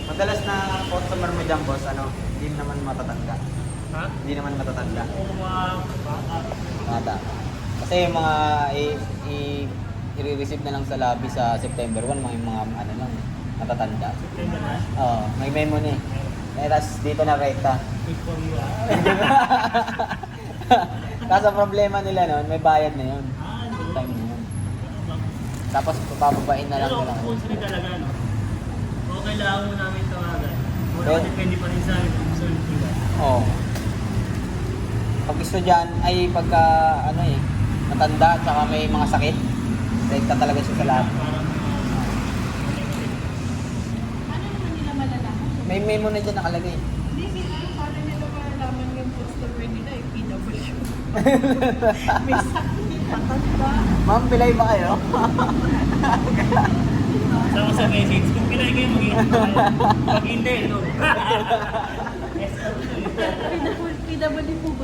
Madalas na customer mo dyan, boss, ano, hindi naman matatanda. Ha? Hindi naman matatanda. Oo, mga bata. Bata. Kasi yung mga i-receive na lang sa lobby sa September 1, mga ano lang, matatanda. September na. Oo, may memo na eh. Tapos dito na rekta. Wait for you ah. Kaso problema nila noon, may bayad na yun. Ano? Time na yun. Tapos papababain na lang Pero nila. kung sila talaga, no? O kailangan mo namin tawagan. Wala Pero- depende pa rin sa amin kung gusto nila. Oo. Pag estudyante ay pagka ano eh, matanda at saka may mga sakit, rekta talaga siya sa lahat. Parang Paano naman nila malalaman? May memo na dyan nakalagay. Hindi sila, paano nila malalaman yung customer nila yung PW? May sakit, matanda. Ma'am, pilay ba kayo? sama sa message. Kung kailangan kayo mag-iingat tayo. Pag hindi, no? Yes, PW po ba